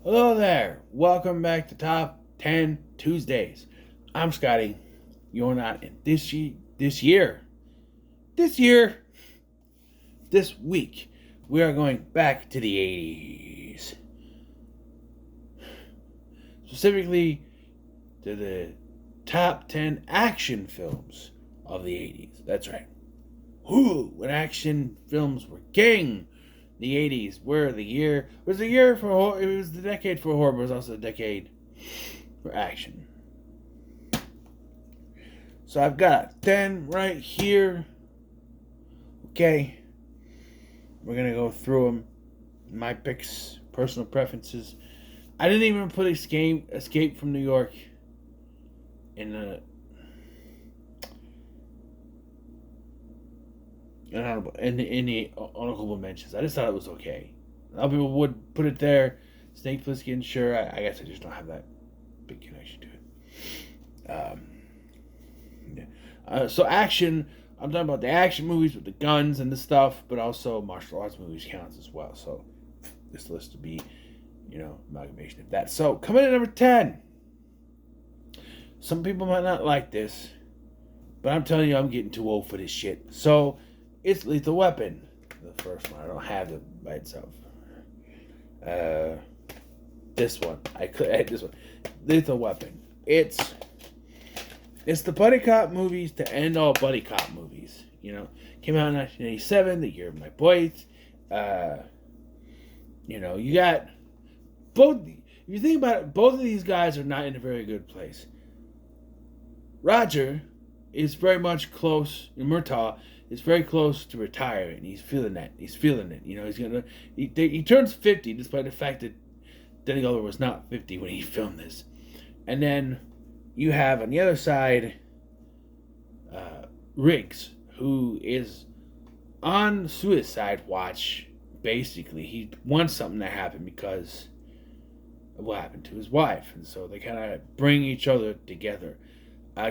Hello there. Welcome back to Top 10 Tuesdays. I'm Scotty. You're not in this week, we are going back to the 80s. Specifically to the top 10 action films of the 80s. That's right. When action films were king. The 80s were the year. It was the decade for horror, but it was also the decade for action. So I've got 10 right here. Okay. We're going to go through them. My picks, personal preferences. I didn't even put Escape from New York in the honorable mentions. I just thought it was okay. A lot of people would put it there. Snake Plissken, sure. I guess I just don't have that big connection to it. So action. I'm talking about the action movies with the guns and the stuff, but also martial arts movies counts as well. So this list would be, amalgamation of that. So coming in at number 10. Some people might not like this, but I'm telling you, I'm getting too old for this shit. So it's Lethal Weapon, the first one. I don't have it by itself. This one. I could add this one. Lethal Weapon. It's the buddy cop movies to end all buddy cop movies. Came out in 1987, the year of my boys. You got both. If you think about it, both of these guys are not in a very good place. Roger is very much close. Murtaugh is very close to retiring. He's feeling that. He's feeling it. He turns 50, despite the fact that Danny Glover was not 50 when he filmed this. And then you have on the other side Riggs, who is on suicide watch. Basically, he wants something to happen because of what happened to his wife, and so they kind of bring each other together.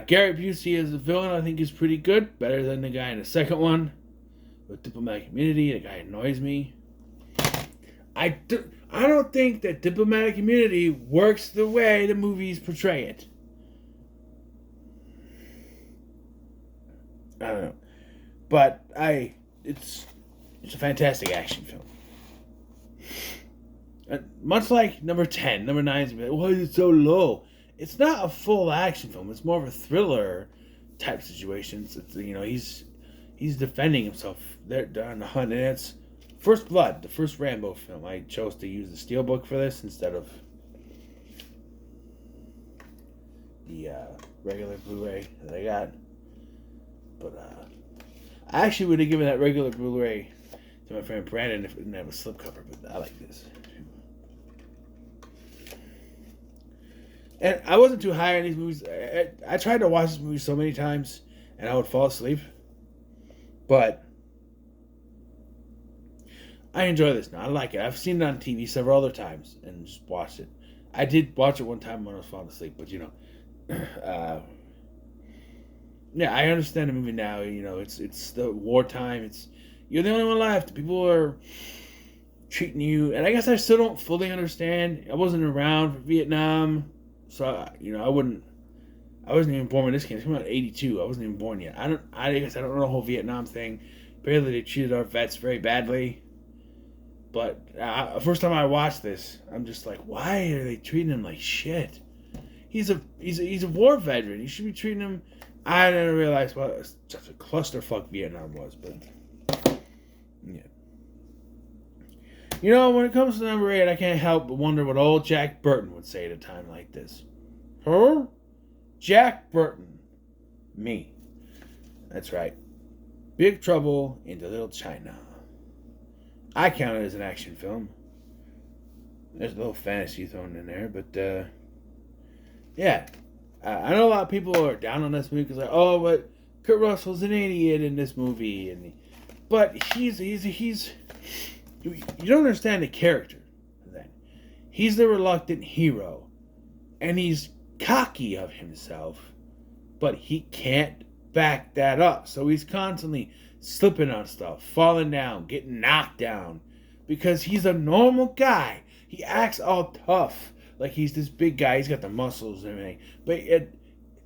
Gary Busey as a villain, I think, is pretty good. Better than the guy in the second one. With Diplomatic Immunity, the guy annoys me. I don't think that Diplomatic Immunity works the way the movies portray it. I don't know. But it's a fantastic action film. Much like number 10, number 9 is like, why is it so low? It's not a full action film. It's more of a thriller type situation. He's defending himself there on the hunt, and it's First Blood, the first Rambo film. I chose to use the Steelbook for this instead of the regular Blu-ray that I got. But I actually would have given that regular Blu-ray to my friend Brandon if it didn't have a slipcover, but I like this. And I wasn't too high on these movies. I tried to watch this movie so many times, and I would fall asleep. But I enjoy this now. I like it. I've seen it on TV several other times and just watched it. I did watch it one time when I was falling asleep, but yeah, I understand the movie now. It's the wartime. You're the only one left. People are treating you, and I guess I still don't fully understand. I wasn't around for Vietnam. So, I wasn't even born when this came. It came out in 82. I wasn't even born yet. I guess I don't know the whole Vietnam thing. Apparently they treated our vets very badly. But the first time I watched this, I'm just like, why are they treating him like shit? He's a war veteran. You should be treating him. I didn't realize what such a clusterfuck Vietnam was, but yeah. When it comes to number 8, I can't help but wonder what old Jack Burton would say at a time like this. Huh? Jack Burton. Me. That's right. Big Trouble in Little China. I count it as an action film. There's a little fantasy thrown in there, but yeah. I know a lot of people are down on this movie because but Kurt Russell's an idiot in this movie, but he's you don't understand the character then. He's the reluctant hero, and he's cocky of himself, but he can't back that up. So he's constantly slipping on stuff, falling down, getting knocked down, because he's a normal guy He acts all tough, like he's this big guy. He's got the muscles and everything. But at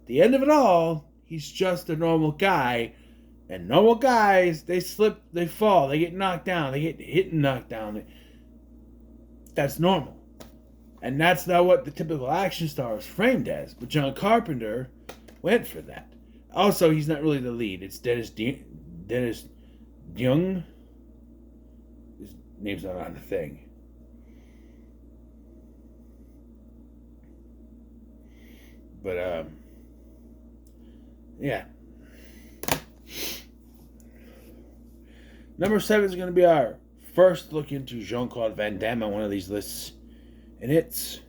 the end of it all, he's just a normal guy. And normal guys, they slip, they fall, they get knocked down, they get hit and knocked down. That's normal. And that's not what the typical action star is framed as. But John Carpenter went for that. Also, he's not really the lead. It's Dennis Young. His name's not on the thing. But, yeah. Number 7 is going to be our first look into Jean-Claude Van Damme on one of these lists. And it's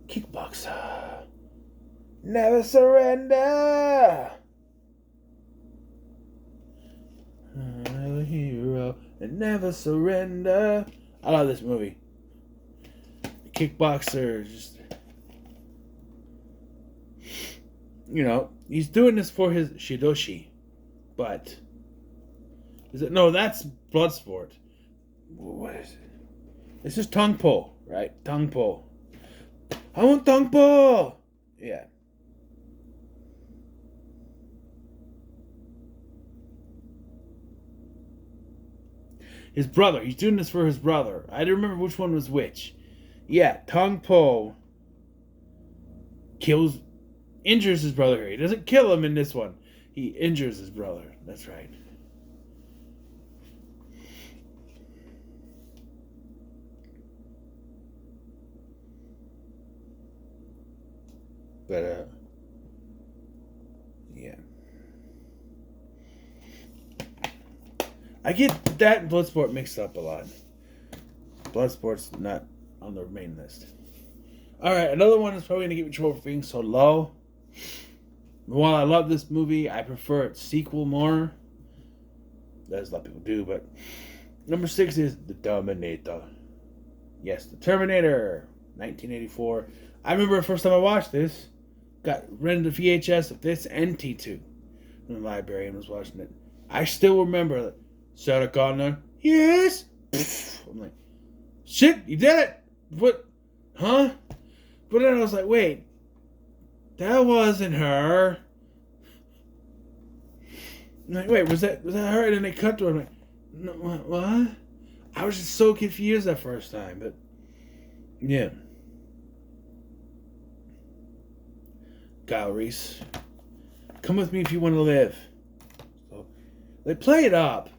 Kickboxer. Never surrender. I'm a hero and never surrender. I love this movie. Kickboxer, just, you know, he's doing this for his shidoshi, but is it? No, that's Bloodsport. What is it? This is tongue pull, right? Tongue pull. I want tongue pull. Yeah. His brother. He's doing this for his brother. I don't remember which one was which. Yeah, tongue pull. Injures his brother. He doesn't kill him in this one. He injures his brother. That's right. But, yeah. I get that and Bloodsport mixed up a lot. Bloodsport's not on the main list. Alright, another one is probably going to get me in trouble for being so low. While I love this movie, I prefer its sequel more. As a lot of people do, but number 6 is The Terminator. Yes, The Terminator, 1984. I remember the first time I watched this, got rented the VHS of this and T2 in the library and was watching it. I still remember that. Sarah Connor, yes. I'm like, shit, you did it. What? Huh? But then I was like, wait, that wasn't her. I'm like, wait, was that her? And then they cut to her. I'm like, no, what? I was just so confused that first time, but yeah. Kyle Reese, come with me if you want to live. So they play it up,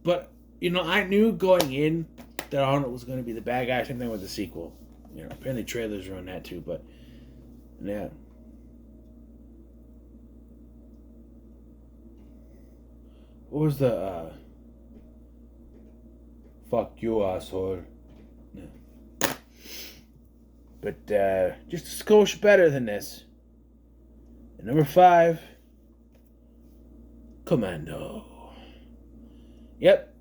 but you know, I knew going in that Arnold was going to be the bad guy. Same thing with the sequel. You know, apparently trailers are on that too, but yeah. What was the fuck you asshole? Yeah. But just a skosh better than this. And number 5, Commando. Yep.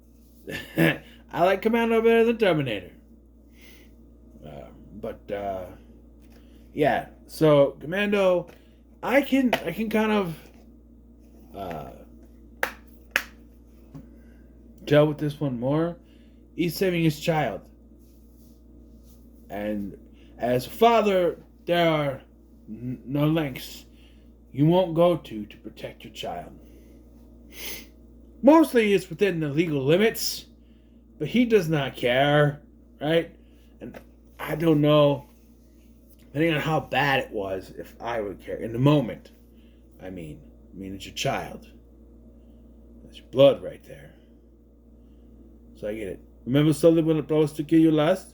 I like Commando better than Terminator. Yeah. So Commando, I can kind of gel with this one more. He's saving his child, and as a father, there are no lengths you won't go to protect your child. Mostly it's within the legal limits, but he does not care, right? And I don't know, depending on how bad it was, if I would care. In the moment, I mean it's your child. That's your blood right there. So I get it. Remember something when I promised to kill you last?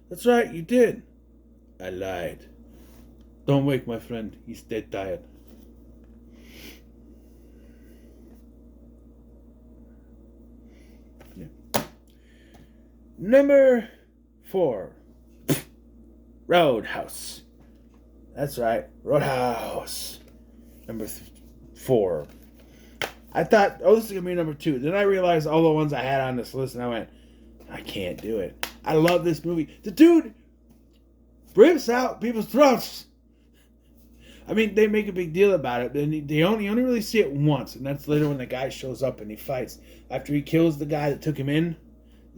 That's right, you did. I lied. Don't wake my friend. He's dead tired. Yeah. Number 4. Roadhouse. That's right. Roadhouse. Number 4. I thought, this is going to be number 2. Then I realized all the ones I had on this list, and I went, I can't do it. I love this movie. The dude rips out people's throats. I mean, they make a big deal about it, but you only really see it once, and that's later when the guy shows up and he fights. After he kills the guy that took him in,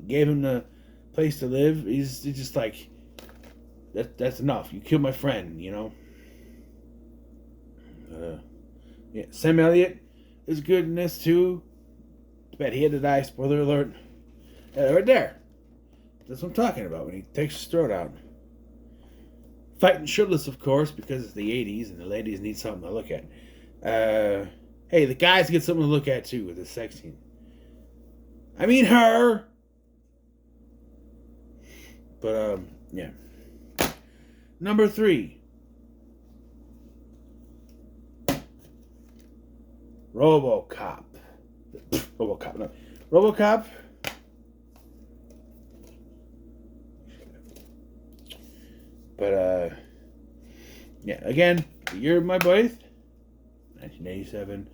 gave him the place to live. He's just like, that's enough. You killed my friend, you know. Yeah, Sam Elliott is good in this too. Too bad he had to die. Spoiler alert. Right there. That's what I'm talking about when he takes his throat out. Fighting shirtless, of course, because it's the 80s and the ladies need something to look at. Hey, the guys get something to look at too with the sex scene. I mean her. But yeah. Number 3. Robocop. Robocop, no. Robocop. But yeah, again, the year of my birth, 1987.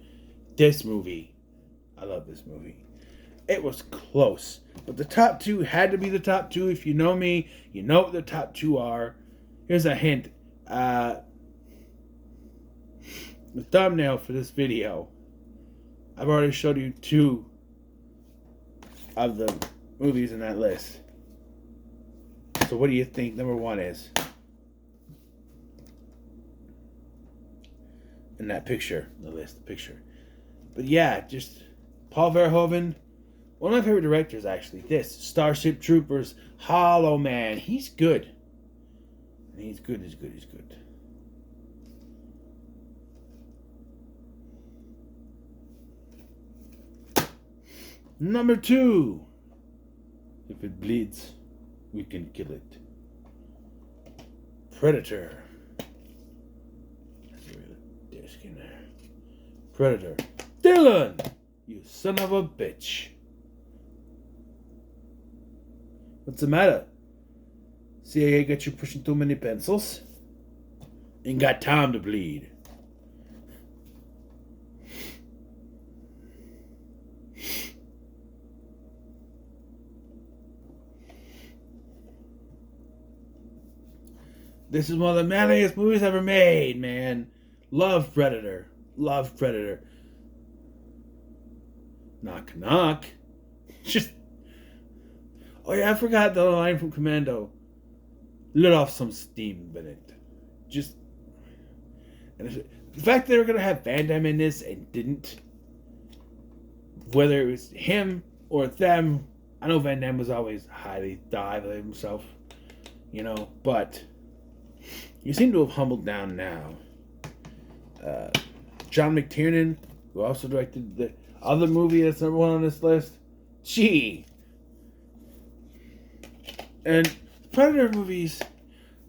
This movie, I love this movie. It was close, but the top 2 had to be the top 2. If you know me, you know what the top 2 are. Here's a hint. The thumbnail for this video, I've already showed you 2 of the movies in that list. So what do you think number 1 is? In that picture, the list, the picture. But yeah, just Paul Verhoeven, one of my favorite directors actually. This, Starship Troopers, Hollow Man, he's good. And he's good. Number 2. If it bleeds, we can kill it. Predator. Disc in there. Predator. Dylan! You son of a bitch. What's the matter? CIA got you pushing too many pencils? Ain't got time to bleed. This is one of the manliest movies ever made, man. Love Predator. Love Predator. Knock, knock. Just... Oh yeah, I forgot the line from Commando. Let off some steam, Bennett. Just... And the fact that they were going to have Van Damme in this and didn't, whether it was him or them, I know Van Damme was always highly thought of himself, you know, but you seem to have humbled down now. John McTiernan, who also directed the other movie that's number 1 on this list, gee. And Predator movies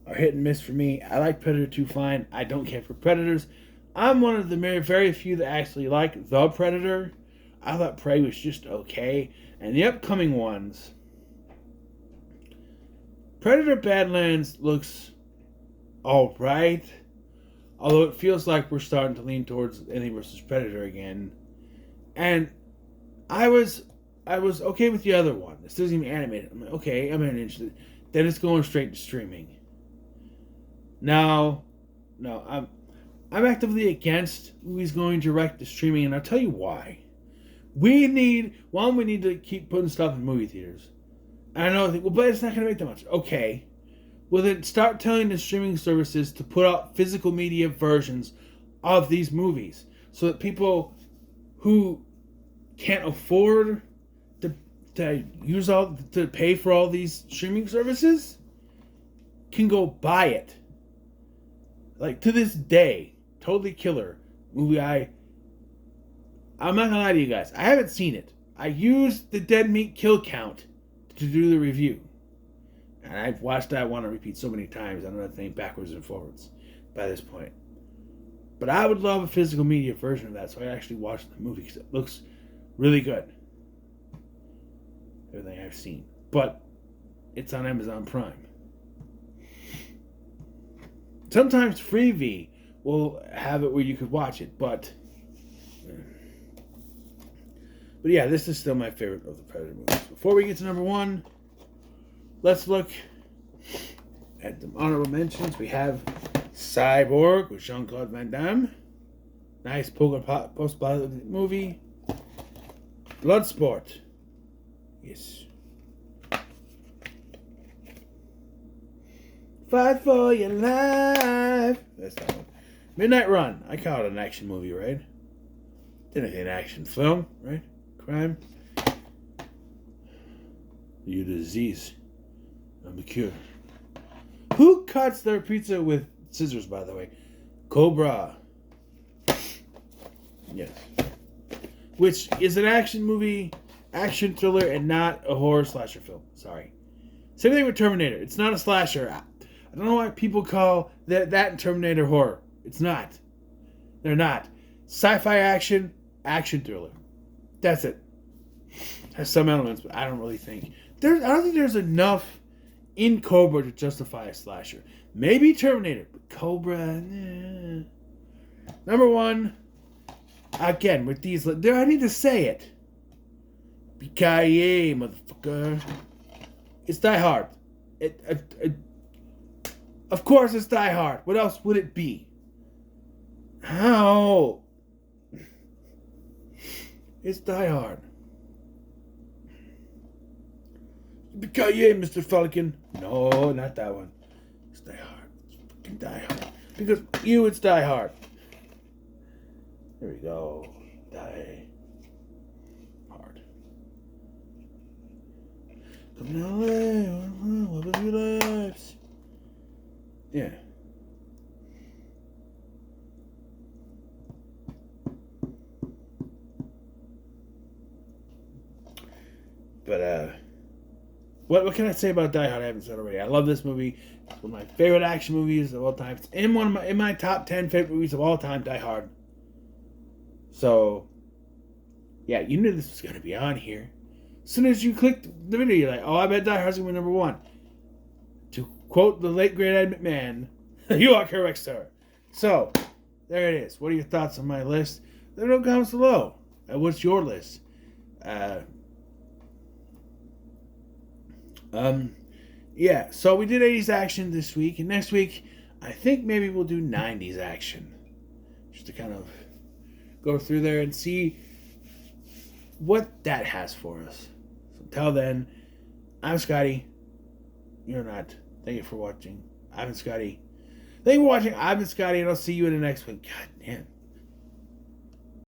are hit and miss for me. I like Predator 2 fine. I don't care for Predators. I'm one of the very few that actually like The Predator. I thought Prey was just okay. And the upcoming ones, Predator Badlands looks alright. Although it feels like we're starting to lean towards Alien vs. Predator again. And I was okay with the other one. This isn't even animated. I'm like, okay, I'm interested. Then it's going straight to streaming. No, I'm actively against movies going direct to streaming, and I'll tell you why. We need to keep putting stuff in movie theaters. And I know I think, well, but it's not going to make that much. Okay. Well, then start telling the streaming services to put out physical media versions of these movies so that people who can't afford to pay for all these streaming services can go buy it. Like, to this day, totally killer movie. I'm not gonna lie to you guys, I haven't seen it. I used the dead meat kill count to do the review. And I've watched that one on repeat so many times, I don't have to think backwards and forwards by this point. But I would love a physical media version of that, so I actually watched the movie because it looks really good. Everything I've seen. But it's on Amazon Prime. Sometimes Freevee will have it where you could watch it, but yeah, this is still my favorite of the Predator movies. Before we get to number 1, let's look at the honorable mentions. We have Cyborg with Jean-Claude Van Damme. Nice post-apocalyptic movie. Bloodsport. Yes. Fight for your life. That's that one. Midnight Run. I call it an action movie, right? Technically an action film, right? Crime. You're the disease. I'm the cure. Who cuts their pizza with scissors, by the way? Cobra. Yes. Which is an action movie, action thriller, and not a horror slasher film. Sorry. Same thing with Terminator. It's not a slasher. I don't know why people call that Terminator horror. It's not. They're not. Sci-fi action thriller. That's it. Has some elements, but I don't really think I don't think there's enough in Cobra to justify a slasher. Maybe Terminator, but Cobra. Number one. Again, with these, I need to say it. Yippee-ki-yay, motherfucker. It's Die Hard. Of course it's Die Hard. What else would it be? How? It's Die Hard. Yippee-ki-yay, Mr. Falcon. No, not that one. It's Die Hard. It's fucking Die Hard. Because it's Die Hard. There we go. Die Hard. Come down, what was your lives? Yeah. But what can I say about Die Hard? I haven't said already. I love this movie. It's one of my favorite action movies of all time. It's in my top 10 favorite movies of all time. Die Hard. So, yeah, you knew this was going to be on here. As soon as you clicked the video, you're like, oh, I bet Die Hard's going to be number one. To quote the late, great Ed McMahon, you are correct, sir. So, there it is. What are your thoughts on my list? Let me know in the comments below. What's your list? Yeah, so we did 80s action this week. And next week, I think maybe we'll do 90s action. Just to kind of go through there and see what that has for us. So until then, I'm Scotty. You're not. Thank you for watching. I've been Scotty. Thank you for watching. I've been Scotty, and I'll see you in the next one. God damn.